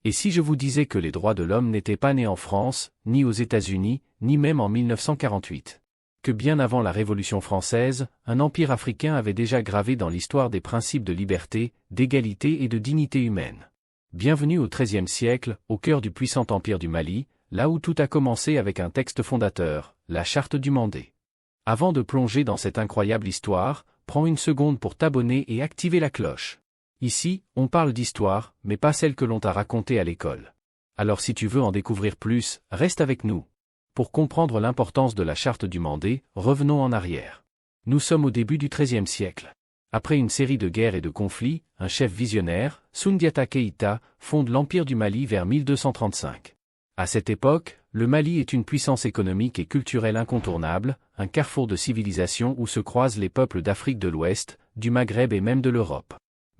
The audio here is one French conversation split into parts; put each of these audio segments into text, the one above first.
Et si je vous disais que les droits de l'homme n'étaient pas nés en France, ni aux États-Unis, ni même en 1948? Que bien avant la Révolution française, un empire africain avait déjà gravé dans l'histoire des principes de liberté, d'égalité et de dignité humaine. Bienvenue au XIIIe siècle, au cœur du puissant empire du Mali, là où tout a commencé avec un texte fondateur, la Charte du Mandé. Avant de plonger dans cette incroyable histoire, prends une seconde pour t'abonner et activer la cloche. Ici, on parle d'histoire, mais pas celle que l'on t'a racontée à l'école. Alors si tu veux en découvrir plus, reste avec nous. Pour comprendre l'importance de la Charte du Mandé, revenons en arrière. Nous sommes au début du XIIIe siècle. Après une série de guerres et de conflits, un chef visionnaire, Soundiata Keïta, fonde l'Empire du Mali vers 1235. À cette époque, le Mali est une puissance économique et culturelle incontournable, un carrefour de civilisation où se croisent les peuples d'Afrique de l'Ouest, du Maghreb et même de l'Europe.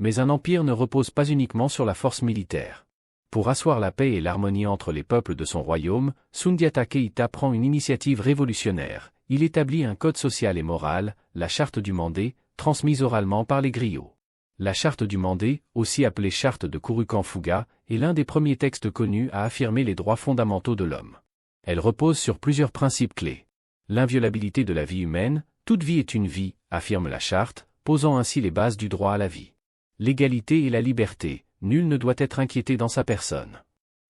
Mais un empire ne repose pas uniquement sur la force militaire. Pour asseoir la paix et l'harmonie entre les peuples de son royaume, Soundiata Keïta prend une initiative révolutionnaire. Il établit un code social et moral, la Charte du Mandé, transmise oralement par les griots. La Charte du Mandé, aussi appelée Charte de Kouroukan-Fouga, est l'un des premiers textes connus à affirmer les droits fondamentaux de l'homme. Elle repose sur plusieurs principes clés. L'inviolabilité de la vie humaine, toute vie est une vie, affirme la Charte, posant ainsi les bases du droit à la vie. L'égalité et la liberté, nul ne doit être inquiété dans sa personne.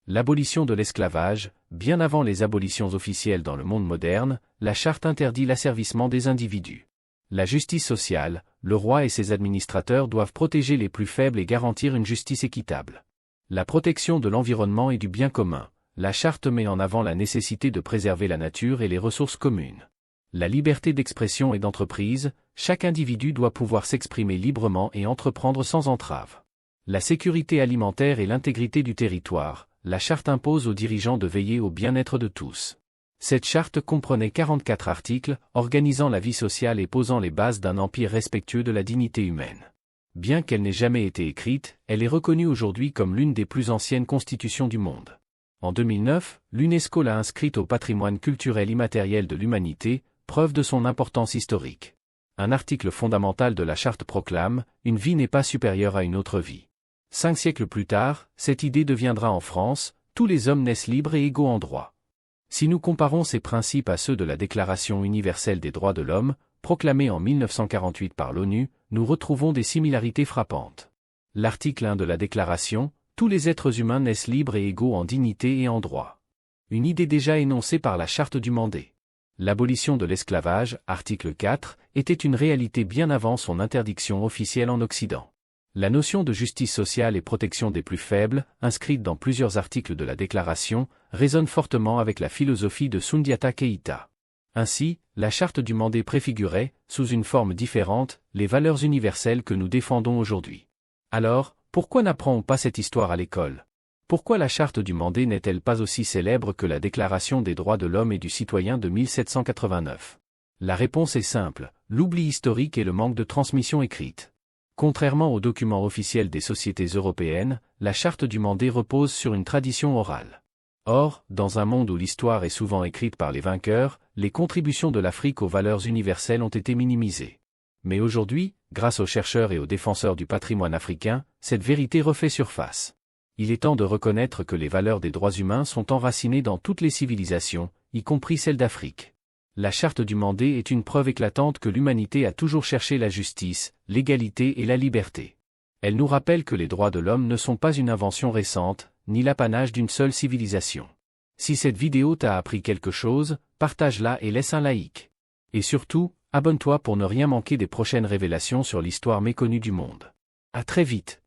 L'abolition de l'esclavage, bien avant les abolitions officielles dans le monde moderne, la Charte interdit l'asservissement des individus. La justice sociale, le roi et ses administrateurs doivent protéger les plus faibles et garantir une justice équitable. La protection de l'environnement et du bien commun, la Charte met en avant la nécessité de préserver la nature et les ressources communes. La liberté d'expression et d'entreprise, chaque individu doit pouvoir s'exprimer librement et entreprendre sans entrave. La sécurité alimentaire et l'intégrité du territoire, la Charte impose aux dirigeants de veiller au bien-être de tous. Cette charte comprenait 44 articles, organisant la vie sociale et posant les bases d'un empire respectueux de la dignité humaine. Bien qu'elle n'ait jamais été écrite, elle est reconnue aujourd'hui comme l'une des plus anciennes constitutions du monde. En 2009, l'UNESCO l'a inscrite au patrimoine culturel immatériel de l'humanité, preuve de son importance historique. Un article fondamental de la Charte proclame « Une vie n'est pas supérieure à une autre vie ». 5 siècles plus tard, cette idée deviendra en France « Tous les hommes naissent libres et égaux en droit ». Si nous comparons ces principes à ceux de la Déclaration universelle des droits de l'homme, proclamée en 1948 par l'ONU, nous retrouvons des similarités frappantes. L'article 1 de la Déclaration, « Tous les êtres humains naissent libres et égaux en dignité et en droit ». Une idée déjà énoncée par la Charte du Mandé. L'abolition de l'esclavage, article 4, était une réalité bien avant son interdiction officielle en Occident. La notion de justice sociale et protection des plus faibles, inscrite dans plusieurs articles de la Déclaration, résonne fortement avec la philosophie de Soundiata Keïta. Ainsi, la Charte du Mandé préfigurait, sous une forme différente, les valeurs universelles que nous défendons aujourd'hui. Alors, pourquoi n'apprend-on pas cette histoire à l'école? Pourquoi la Charte du Mandé n'est-elle pas aussi célèbre que la Déclaration des droits de l'homme et du citoyen de 1789? La réponse est simple, l'oubli historique et le manque de transmission écrite. Contrairement aux documents officiels des sociétés européennes, la Charte du Mandé repose sur une tradition orale. Or, dans un monde où l'histoire est souvent écrite par les vainqueurs, les contributions de l'Afrique aux valeurs universelles ont été minimisées. Mais aujourd'hui, grâce aux chercheurs et aux défenseurs du patrimoine africain, cette vérité refait surface. Il est temps de reconnaître que les valeurs des droits humains sont enracinées dans toutes les civilisations, y compris celles d'Afrique. La Charte du Mandé est une preuve éclatante que l'humanité a toujours cherché la justice, l'égalité et la liberté. Elle nous rappelle que les droits de l'homme ne sont pas une invention récente, ni l'apanage d'une seule civilisation. Si cette vidéo t'a appris quelque chose, partage-la et laisse un like. Et surtout, abonne-toi pour ne rien manquer des prochaines révélations sur l'histoire méconnue du monde. À très vite.